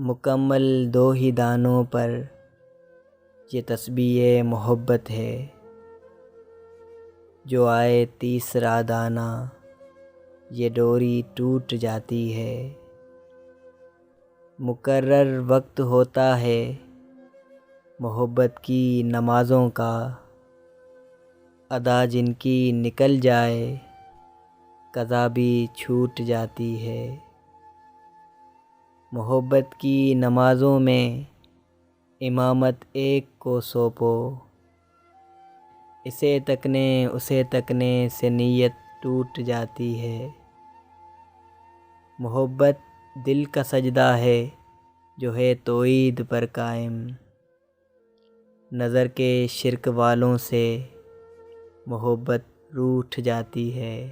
مکمل دو ہی دانوں پر یہ تسبیح محبت ہے، جو آئے تیسرا دانہ یہ ڈوری ٹوٹ جاتی ہے۔ مقرر وقت ہوتا ہے محبت کی نمازوں کا، ادا جن کی نکل جائے قضا بھی چھوٹ جاتی ہے۔ محبت کی نمازوں میں امامت ایک کو سونپو، اسے تکنے سے نیت ٹوٹ جاتی ہے۔ محبت دل کا سجدہ ہے جو ہے توحید پر قائم، نظر کے شرک والوں سے محبت روٹھ جاتی ہے۔